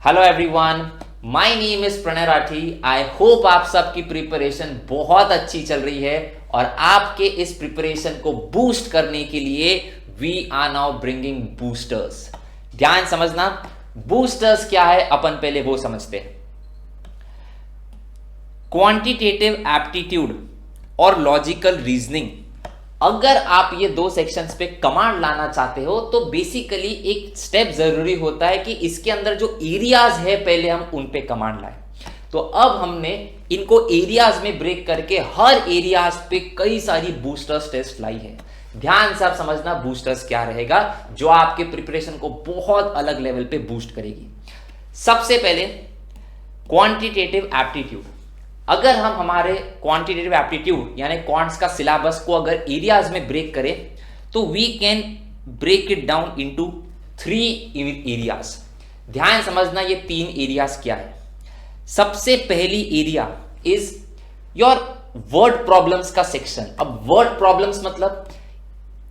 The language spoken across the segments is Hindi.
Hello everyone, my name is Pranay Rathi. I hope आप सबकी प्रिपरेशन बहुत अच्छी चल रही है और आपके इस प्रिपरेशन को बूस्ट करने के लिए we are now bringing boosters. ध्यान समझना, बूस्टर्स क्या है अपन पहले वो समझते हैं। क्वांटिटेटिव एप्टीट्यूड और लॉजिकल रीजनिंग, अगर आप ये दो सेक्शंस पे कमांड लाना चाहते हो तो बेसिकली एक स्टेप जरूरी होता है कि इसके अंदर जो एरियाज है पहले हम उन पे कमांड लाएं। तो अब हमने इनको एरियाज में ब्रेक करके हर एरियाज पे कई सारी बूस्टर्स टेस्ट लाई है। ध्यान से आप समझना बूस्टर्स क्या रहेगा जो आपके प्रिपरेशन को बहुत अलग लेवल पे बूस्ट करेगी। सबसे पहले क्वांटिटेटिव एप्टीट्यूड, अगर हम हमारे क्वांटिटेटिव एप्टीट्यूड यानी क्वांट्स का सिलेबस को अगर एरियाज में ब्रेक करें तो we can break it down into 3 areas. ध्यान समझना ये 3 एरियाज क्या है। सबसे पहली area is your word problems का सेक्शन। अब वर्ड प्रॉब्लम्स मतलब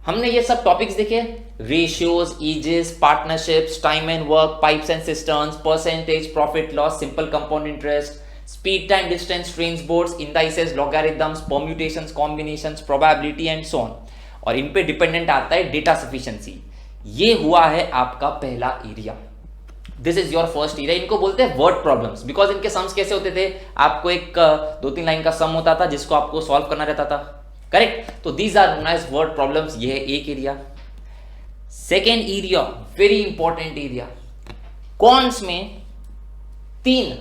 हमने ये सब टॉपिक्स देखे, ratios, ages, partnerships, time and work, pipes and cisterns, percentage, profit loss, simple compound interest, speed time distance transports, indices, logarithms, permutations, combinations, probability and so on। और इन पे डिपेंडेंट आता है डेटा सफिशिएंसी। ये हुआ है आपका पहला area, this is your first area. इनको बोलते हैं वर्ड प्रॉब्लम्स बिकॉज इनके सम्स कैसे होते थे, आपको एक 2-3 लाइन का सम होता था जिसको आपको सॉल्व करना रहता था, करेक्ट। तो these are known as word problems. ये है एक area. Second area very important area, quants में 3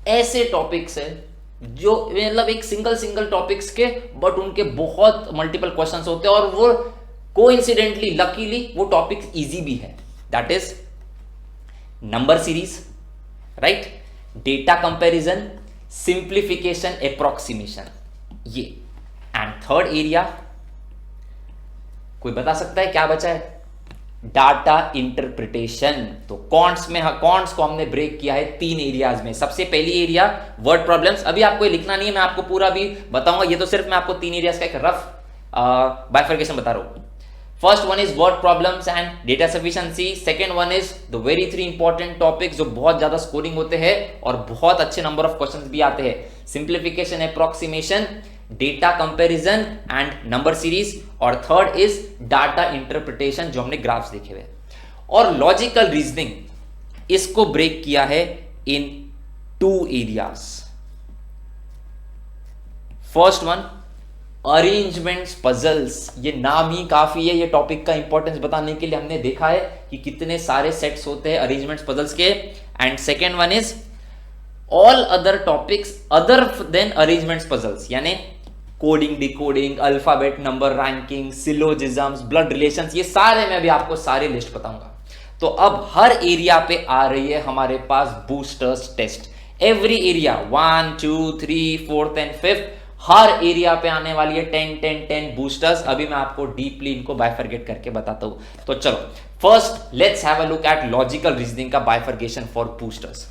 ऐसे टॉपिक्स है जो मतलब एक सिंगल टॉपिक्स के बट उनके बहुत मल्टीपल क्वेश्चंस होते हैं और वो कोइंसिडेंटली लकीली वो टॉपिक इजी भी है। That is number series, right, data comparison, simplification, approximation, ये। एंड थर्ड एरिया कोई बता सकता है क्या बचा है? Data interpretation. तो कॉन्ट्स में कॉन्ट्स को हमने ब्रेक किया है 3 एरियाज में। सबसे पहली एरिया वर्ड प्रॉब्लम्स, अभी आपको लिखना नहीं है, मैं आपको पूरा भी बताऊंगा, ये तो सिर्फ मैं आपको 3 एरियाज का एक रफ बाइफर्केशन बता रहा हूं। First one is word problems and data sufficiency. Second one is the very 3 important topics जो बहुत ज्यादा स्कोरिंग होते हैं और बहुत अच्छे नंबर ऑफ क्वेश्चंस भी आते हैं, simplification, approximation, data comparison and number series. और थर्ड इज डाटा इंटरप्रिटेशन जो हमने ग्राफ्स देखे हुए। और लॉजिकल रीजनिंग, इसको ब्रेक किया है इन 2 areas. First one arrangements puzzles, ये नाम ही काफी है ये टॉपिक का इंपॉर्टेंस बताने के लिए। हमने देखा है कि कितने सारे सेट्स होते हैं अरेंजमेंट्स पजल्स के। And second one is all other topics other than arrangements puzzles, यानी coding, decoding, alphabet number ranking, syllogisms, blood relations, ये सारे मैं भी आपको सारी लिस्ट बताऊंगा। तो अब हर एरिया पे आ रही है हमारे पास boosters test. Every area 1, 2, 3, 4 and 5 हर एरिया पे आने वाली है 10 बूस्टर्स। अभी मैं आपको डीपली इनको बाइफरगेट करके बताता हूं। तो चलो first let's have a look at logical reasoning का बाइफरगेशन फॉर बूस्टर्स।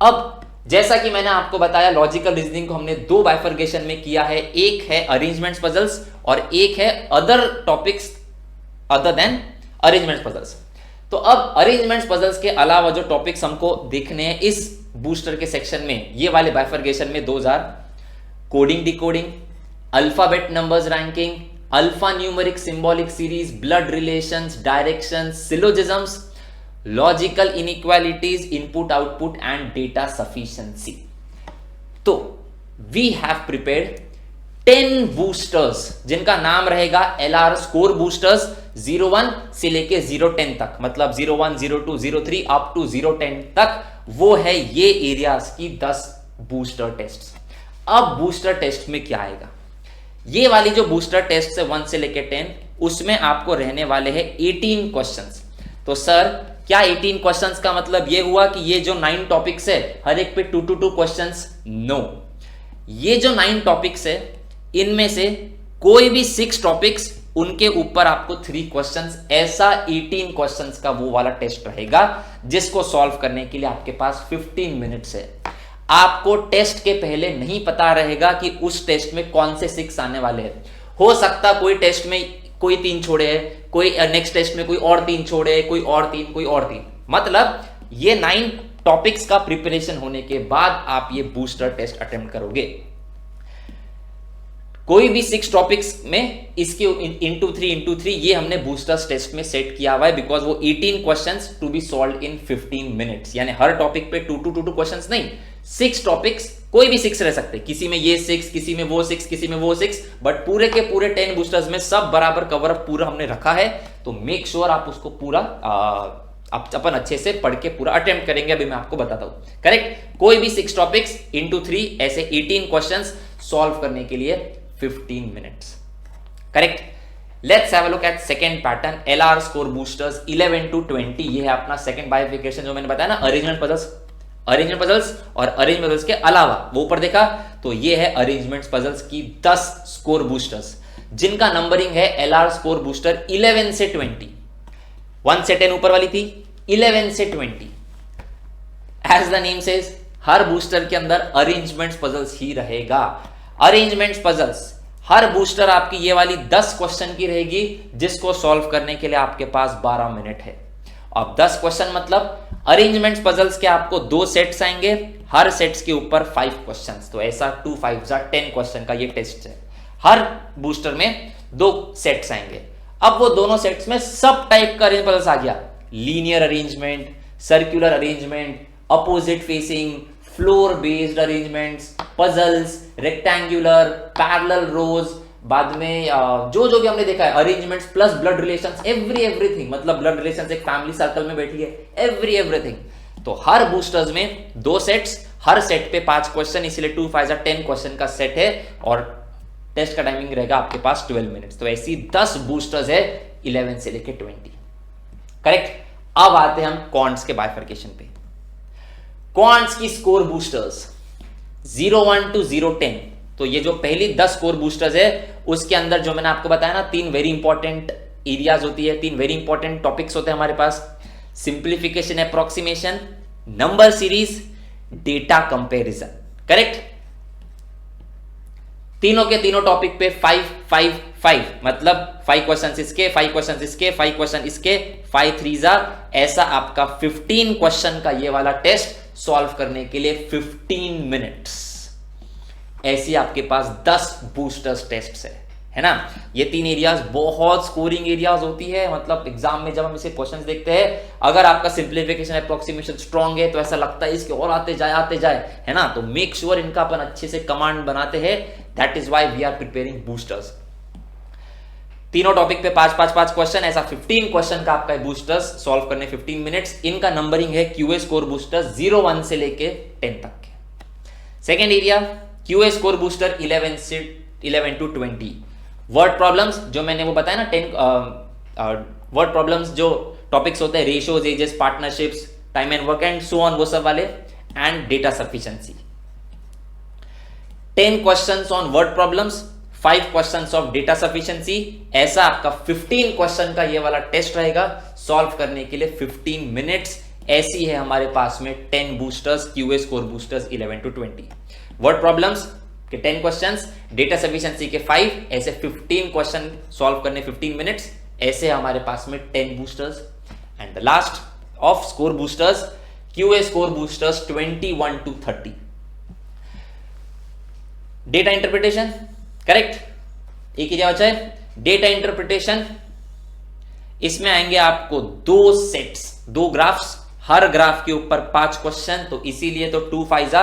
अब जैसा कि मैंने आपको बताया लॉजिकल रीजनिंग को हमने 2 बाइफरगेशन में किया है, एक है अरेंजमेंट्स पजल्स और एक है other topics other than arrangements puzzles. तो अब अरेंजमेंट्स पजल्स के अलावा जो टॉपिक्स हमको देखने हैं इस बूस्टर के सेक्शन में, ये वाले बाइफरगेशन में 2 coding, decoding, alphabet numbers ranking, alpha numeric symbolic series, blood relations, directions, syllogisms, logical inequalities, input output and data sufficiency. तो वी हैव प्रिपेयर्ड 10 बूस्टर्स जिनका नाम रहेगा LR स्कोर बूस्टर्स 01 से लेके 010 तक, मतलब 01, 02, 03 अप टू 010 तक। वो है ये एरियाज की 10 बूस्टर टेस्ट। अब बूस्टर टेस्ट में क्या आएगा, ये वाली जो बूस्टर टेस्ट है 1 से लेके 10, उसमें आपको रहने वाले हैं 18 क्वेश्चंस। तो सर क्या 18 क्वेश्चंस का मतलब ये हुआ कि ये जो 9 टॉपिक्स है हर एक पे 2 क्वेश्चंस? नो, ये जो 9 टॉपिक्स है इनमें से कोई भी 6 टॉपिक्स उनके ऊपर आपको 3 क्वेश्चंस, ऐसा 18 क्वेश्चंस का वो वाला टेस्ट रहेगा जिसको सॉल्व करने के लिए आपके पास 15 मिनट्स है। आपको टेस्ट के पहले नहीं पता रहेगा कि उस टेस्ट में कौन से 6 आने वाले हैं। हो सकता कोई टेस्ट में कोई 3 छोड़े है, कोई नेक्स्ट टेस्ट में कोई और 3 छोड़े, कोई और 3, कोई और 3, मतलब ये 9 टॉपिक्स का प्रिपरेशन होने के बाद आप ये बूस्टर टेस्ट अटेम्प्ट करोगे। कोई भी 6 टॉपिक्स में इसके इंटू 3 ये हमने बूस्टर्स टेस्ट में सेट किया हुआ है, बिकॉज वो 18 questions to be solve in 15 minutes, यानी हर टॉपिक पे 2 क्वेश्चंस नहीं, 6 टॉपिक्स, कोई भी 6 रह सकते, किसी में ये 6, किसी में वो 6, किसी में वो 6, बट पूरे के पूरे 10 बूस्टर्स में सब बराबर कवर अप पूरा हमने रखा है। तो मेक श्योर आप उसको पूरा अपन अच्छे से पढ़ के पूरा अटेम्प्ट करेंगे, अभी मैं आपको बताता हूं। करेक्ट, कोई भी 6 टॉपिक्स इंटू 3 ऐसे 18 क्वेश्चंस सॉल्व करने के लिए 15 minutes. Correct, let's have a look at second pattern, LR score boosters 11 to 20। ये है अपना सेकंड बाइफिकेशन जो मैंने बताया ना, अरेंजमेंट पजल्स और अरेंजमेंट पजल्स के अलावा वो ऊपर देखा, तो ये है अरेंजमेंट पजल्स की 10 स्कोर बूस्टर्स जिनका नंबरिंग है एलआर स्कोर बूस्टर 11 से 20। 1 से 10 ऊपर वाली थी, 11 से 20। एज द नेम सेज, हर बूस्टर के अंदर अरेंजमेंट पजल्स ही रहेगा। अरेंजमेंट पजल्स हर बूस्टर आपकी ये वाली 10 क्वेश्चन की रहेगी, जिसको सॉल्व करने के लिए आपके पास 12 मिनट है। अब 10 क्वेश्चन मतलब अरेंजमेंट पजल्स के आपको 2 सेट्स आएंगे, हर सेट्स के ऊपर 5 क्वेश्चंस, तो ऐसा 2 5 10 क्वेश्चन का ये टेस्ट है। हर बूस्टर में 2 सेट्स आएंगे। अब वो दोनों सेट्स में सब टाइप का अरेंजमेंट पजल्स आ गया, linear arrangement, circular arrangement, opposite facing, floor based arrangements, puzzles, rectangular, parallel रोज, बाद में जो भी हमने देखा है arrangements plus blood relations, everything, मतलब ब्लड रिलेशंस एक फैमिली सर्कल में बैठी है, एवरीथिंग। तो हर बूस्टर्स में 2 सेट्स, हर सेट पे 5 क्वेश्चन, इसलिए 2 5 10 क्वेश्चन का सेट है, और टेस्ट का टाइमिंग रहेगा आपके पास 12 मिनट्स। तो ऐसी 10 बूस्टर्स है 11 से लेके 20। करेक्ट, अब आते हैं हम क्वांट्स के बाइफर्केशन पे। क्वांट्स की स्कोर बूस्टर्स 01 to 010, तो ये जो पहली 10 स्कोर बूस्टर्स है उसके अंदर जो मैंने आपको बताया ना, 3 वेरी इंपॉर्टेंट एरियाज होती है, 3 वेरी इंपॉर्टेंट टॉपिक्स होते हैं हमारे पास, simplification, approximation, number series, data comparison. Correct, तीनों के तीनों टॉपिक पे 5 5 5, मतलब 5 क्वेश्चन इसके, 5 क्वेश्चन इसके, 5 क्वेश्चन इसके, 5 3 ऐसा आपका 15 क्वेश्चन का ये वाला टेस्ट सॉल्व करने के लिए 15 मिनट्स। ऐसी आपके पास 10 बूस्टर्स टेस्ट है ना। ये 3 एरियाज बहुत स्कोरिंग एरियाज होती है, मतलब एग्जाम में जब हम इसे क्वेश्चंस देखते हैं, अगर आपका सिंप्लीफिकेशन अप्रोक्सीमेशन स्ट्रांग है तो ऐसा लगता है इसके और आते जाए, है ना। तो मेक श्योर इनका अपन अच्छे से कमांड बनाते हैं, that is why we are preparing boosters. तीनों टॉपिक पे 5 क्वेश्चन, ऐसा 15 क्वेश्चन का आपका बूस्टर्स सॉल्व करने 15 मिनट्स। इनका नंबरिंग है क्यूए स्कोर बूस्टर्स 01 से लेके 10 तक के। Second area QA score booster 11 to 20। Word problems जो मैंने वो बताया ना, 10 वर्ड प्रॉब्लम्स जो टॉपिक्स होते हैं, ratios, ages, partnerships, time and work and so on, वो सब वाले, and data sufficiency. 10 questions on word problems, 5 questions of data sufficiency, ऐसा आपका 15 क्वेश्चन का ये वाला टेस्ट रहेगा सॉल्व करने के लिए 15 मिनट्स। ऐसी है हमारे पास में 10 boosters, QA score boosters 11 to 20। Word problems के 10 क्वेश्चंस, डेटा सफिशिएंसी के 5, ऐसे 15 क्वेश्चन सॉल्व करने 15 मिनट्स, ऐसे हमारे पास में 10 boosters. And the last off score boosters, QA score boosters 21 to 30। Data interpretation, correct, एक ही जगह बचा है डेटा इंटरप्रिटेशन। इसमें आएंगे आपको 2 सेट्स, 2 ग्राफ्स, हर ग्राफ के ऊपर 5 क्वेश्चन, तो इसीलिए तो 2 5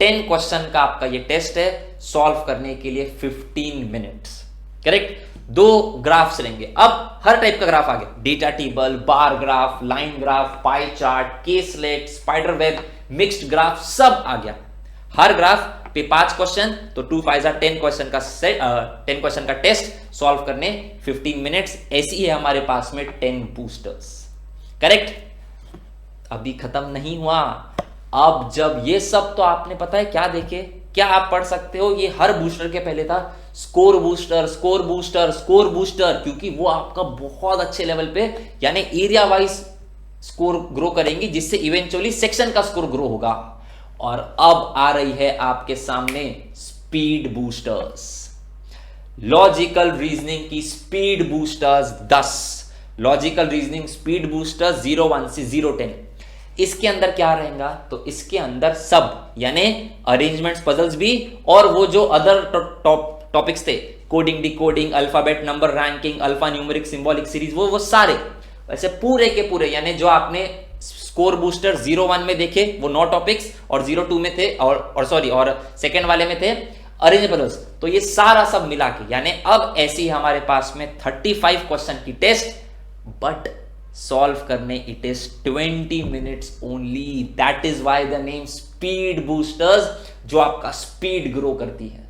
10 क्वेश्चन का आपका ये टेस्ट है सॉल्व करने के लिए 15 मिनट्स। करेक्ट, 2 ग्राफ्स लेंगे। अब हर टाइप का ग्राफ आ गया, data table, bar graph, line graph, pie chart, caselet, spider web, mixed graph, सब आ गया। हर ग्राफ पे 5 क्वेश्चन, तो 2 5 10 क्वेश्चन का सेट, 10 क्वेश्चन का टेस्ट सॉल्व करने 15 मिनट्स। ऐसी है हमारे पास में 10 बूस्टर्स। करेक्ट, अभी खत्म नहीं हुआ। अब जब ये सब तो आपने पता है क्या देखे, क्या आप पढ़ सकते हो, ये हर बूस्टर के पहले था score booster, score booster, score booster, क्योंकि वो आपका बहुत अच्छे लेवल पे यानी एरिया वाइज स्कोर ग्रो करेंगी, जिससे इवेंचुअली सेक्शन का स्कोर ग्रो होगा। और अब आ रही है आपके सामने स्पीड बूस्टर्स, लॉजिकल रीजनिंग की speed boosters 10, logical reasoning speed boosters 01 से 010। इसके अंदर क्या रहेगा, तो इसके अंदर सब यानी अरेंजमेंट्स पजल्स भी और वो जो अदर टॉपिक्स थे, coding decoding, alphabet number ranking, alpha numeric symbolic series, वो सारे वैसे पूरे के पूरे, यानी जो आपने स्कोर बूस्टर 01 में देखे वो 9 टॉपिक्स और 02 में थे और सेकंड वाले में थे अरेंज पजल्स, तो ये सारा सब मिला के यानी अब ऐसी हमारे पास में 35 क्वेश्चन की टेस्ट, बट सॉल्व करने it is 20 minutes only. That is why the name speed boosters, जो आपका स्पीड ग्रो करती है।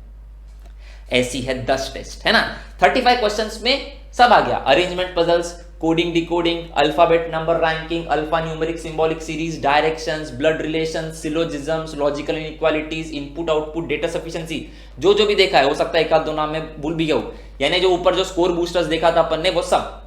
ऐसी है 10 टेस्ट, है ना। 35 क्वेश्चंस में सब आ गया, arrangement puzzles, coding decoding, alphabet number ranking, alpha numeric symbolic series, directions, blood relations, syllogisms, logical inequalities, input output, data sufficiency, जो जो भी देखा है, हो सकता है एक आध दो नाम में भूल भी गया हूं, यानी जो ऊपर जो स्कोर बूस्टर्स देखा था अपन ने वो सब,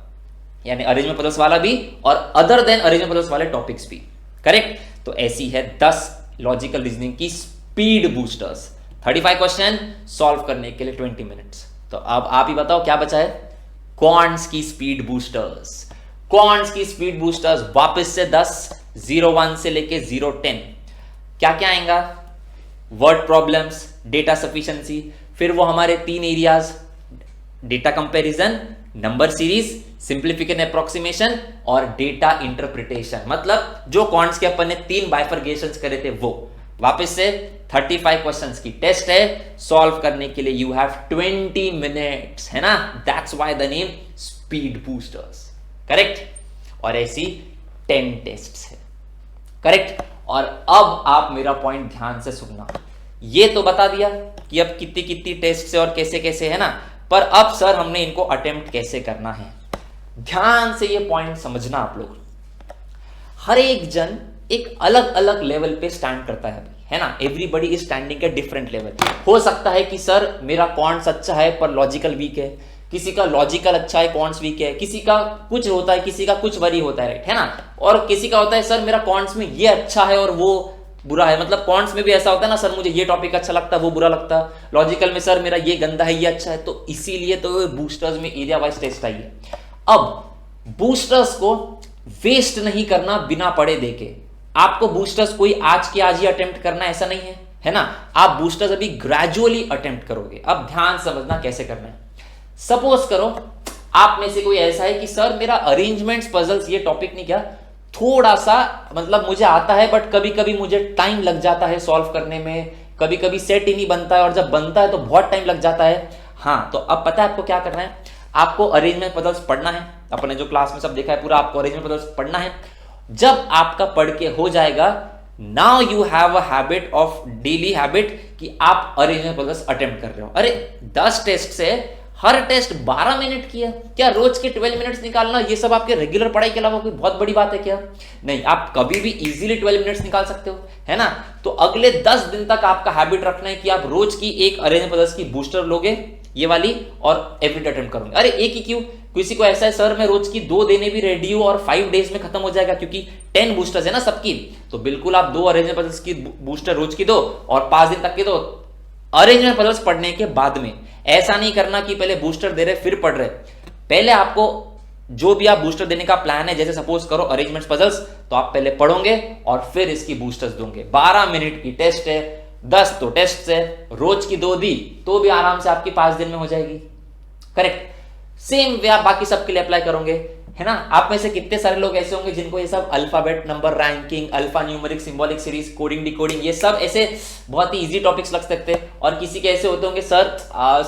यानी अरेंजमेंट पजल्स वाला भी और अदर देन अरेंजमेंट पजल्स वाले टॉपिक्स भी, करेक्ट। तो ऐसी है 10 लॉजिकल रीजनिंग की स्पीड बूस्टर्स, 35 क्वेश्चन सॉल्व करने के लिए 20 मिनट्स। तो अब आप ही बताओ क्या बचा है, क्वांट्स की स्पीड बूस्टर्स। क्वांट्स की स्पीड बूस्टर्स वापस से 10, 01 से लेके 010, क्या क्या आएगा, वर्ड प्रॉब्लम्स, डेटा सफिशिएंसी, फिर वो हमारे 3 areas, data comparison, number series, simplification approximation और डेटा इंटरप्रिटेशन। मतलब जो क्वांट्स के अपन ने 3 बाइफरगेशंस करे थे वो वापस से 35 क्वेश्चंस की टेस्ट है, सॉल्व करने के लिए यू हैव 20 मिनट्स, है ना। That's why the name speed boosters, correct. और ऐसी 10 टेस्ट्स है, करेक्ट। और अब आप मेरा पॉइंट ध्यान से सुनना, ये तो बता दिया कि अब कितनी कितनी टेस्ट है और कैसे कैसे, है ना, पर अब सर हमने इनको अटेम्प्ट कैसे करना है। ध्यान से ये पॉइंट समझना आप लोग, हर एक जन एक अलग अलग लेवल पे स्टैंड करता है ना, everybody is standing at different level. हो सकता है कि सर मेरा क्वांट्स अच्छा है पर लॉजिकल वीक है, किसी का लॉजिकल अच्छा है क्वांट्स वीक है, किसी का कुछ होता है, किसी का कुछ वरी होता है, राइट, है ना। और किसी का होता है सर मेरा क्वांट्स में ये अच्छा है और वो बुरा है, मतलब क्वांट्स में भी ऐसा होता है ना, सर मुझे ये टॉपिक अच्छा लगता है वो बुरा लगता है, लॉजिकल में सर मेरा ये गंदा है ये अच्छा है। तो इसीलिए तो बूस्टर्स में एरिया वाइज टेस्ट आई है। अब बूस्टर्स को वेस्ट नहीं करना बिना पढ़े देखे, आपको बूस्टर्स कोई आज के आज ही अटेम्प्ट करना ऐसा नहीं है ना, आप बूस्टर्स अभी ग्रेजुअली अटेम्प्ट करोगे। अब ध्यान समझना कैसे करना है। सपोज करो आप में से कोई ऐसा है कि सर मेरा अरेंजमेंट्स पजल्स ये टॉपिक नहीं, क्या थोड़ा सा मतलब मुझे आता है बट कभी कभी मुझे टाइम लग जाता है सॉल्व करने में, कभी कभी सेट ही नहीं बनता है और जब बनता है तो बहुत टाइम लग जाता है। हाँ, तो अब पता है आपको क्या करना है, आपको अरेंजमेंट पजल्स पढ़ना है, अपने जो क्लास में सब देखा है पूरा, आपको अरेंजमेंट पजल्स पढ़ना है। जब आपका पढ़ के हो जाएगा, now you have a habit of daily habit कि आप अरेंजमेंट पजल्स अटेम्प्ट कर रहे हो। अरे 10 टेस्ट से हर टेस्ट 12 मिनट की है, क्या रोज के 12 मिनट्स निकालना ये सब आपके रेगुलर पढ़ाई के अलावा कोई बहुत बड़ी बात है क्या? नहीं, आप कभी भी इजीली 12 मिनट्स निकाल सकते हो, है ना। तो अगले 10 दिन तक आपका हैबिट रखना है कि आप रोज की एक अरेंजमेंट पजल्स की बूस्टर लोगे, ये वाली, और एवरीडे अटेम्प्ट करोगे। अरे एक ही क्यों, किसी को ऐसा है सर मैं रोज की 2 देने भी रेडी हूं और 5 डेज में खत्म हो जाएगा, क्योंकि 10 बूस्टर्स है ना सबकी, तो बिल्कुल आप 2 अरेंजमेंट पजल्स की बूस्टर रोज की दो और 5 दिन तक की दो। अरेंजमेंट पजल्स पढ़ने के बाद में ऐसा नहीं करना कि पहले बूस्टर दे रहे फिर पढ़ रहे। पहले आपको जो भी आप बूस्टर देने का प्लान है, जैसे सपोज करो अरेंजमेंट पजल्स, तो आप पहले पढ़ोगे और फिर इसकी बूस्टर्स दोगे। 12 मिनट की टेस्ट है, 10 तो टेस्ट है, रोज की 2 दी तो भी आराम से आपकी 5 दिन में हो जाएगी, करेक्ट। सेम वे आप बाकी सबके लिए अप्लाई करोगे, है ना। आप में से कितने सारे लोग ऐसे होंगे जिनको ये सब alphabet number ranking, alpha numeric symbolic series, coding decoding, ये सब ऐसे बहुत ही इजी टॉपिक्स लग सकते हैं, और किसी के ऐसे होते होंगे सर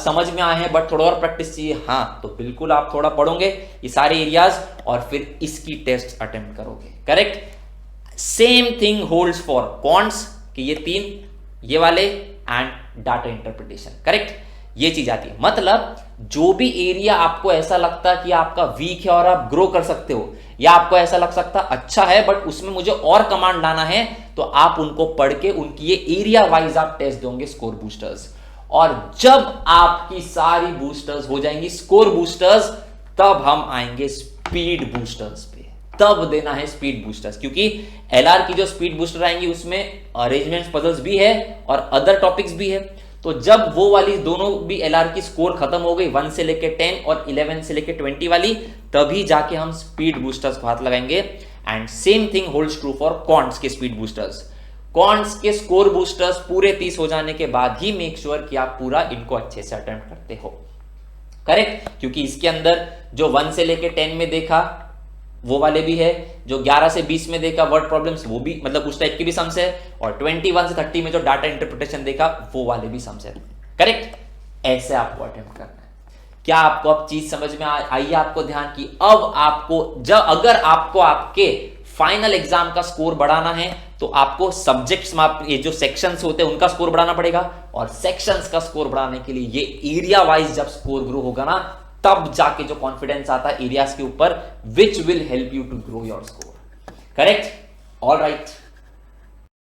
समझ में आए हैं बट थोड़ा और प्रैक्टिस चाहिए। हाँ, तो बिल्कुल आप थोड़ा पढ़ोगे ये सारे एरियाज और फिर इसकी टेस्ट अटेम्प्ट करोगे, correct. Same thing holds for quants कि ये 3 ये वाले एंड डाटा इंटरप्रिटेशन, करेक्ट। ये चीज आती है, मतलब जो भी एरिया आपको ऐसा लगता है कि आपका वीक है और आप ग्रो कर सकते हो, या आपको ऐसा लग सकता है अच्छा है बट उसमें मुझे और कमांड लाना है, तो आप उनको पढ़ के उनकी ये एरिया वाइज आप टेस्ट दोगे स्कोर बूस्टर्स। और जब आपकी सारी बूस्टर्स हो जाएंगी स्कोर बूस्टर्स, तब हम आएंगे स्पीड बूस्टर्स पे, तब देना है स्पीड बूस्टर्स, क्योंकि एलआर की जो स्पीड बूस्टर आएंगी उसमें अरेंजमेंट पजल्स भी है और अदर टॉपिक्स भी है। तो जब वो वाली दोनों भी एलआर की स्कोर खत्म हो गई, 1 से लेके 10 और 11 से लेके 20 वाली, तभी जाके हम स्पीड बूस्टर्स को हाथ लगाएंगे। And same thing holds true for quants के स्पीड बूस्टर्स। क्वांट्स के स्कोर बूस्टर्स पूरे 30 हो जाने के बाद ही मेक श्योर कि आप पूरा इनको अच्छे से अटेम्प्ट करते हो, करेक्ट। क्योंकि इसके अंदर जो 1 से लेके 10 में देखा वो वाले भी है, जो 11 से 20 में देखा वर्ड प्रॉब्लम्स वो भी, मतलब उस टाइप की भी सम्स है, और 21 से 30 में जो डाटा इंटरप्रिटेशन देखा वो वाले भी सम्स है, करेक्ट। ऐसे आपको अटेम्प्ट करना है। क्या आपको अब चीज समझ में आई है आपको ध्यान की? अब आपको जब अगर आपको आपके फाइनल एग्जाम का स्कोर बढ़ाना है तो आपको सब्जेक्ट्स में ये जो सेक्शंस होते हैं उनका स्कोर बढ़ाना पड़ेगा, और सेक्शंस का स्कोर बढ़ाने के लिए ये एरिया वाइज जब स्कोर ग्रो होगा ना तब जाके जो कॉन्फिडेंस आता है एरियाज के ऊपर, which will help you to grow your score, correct. All right.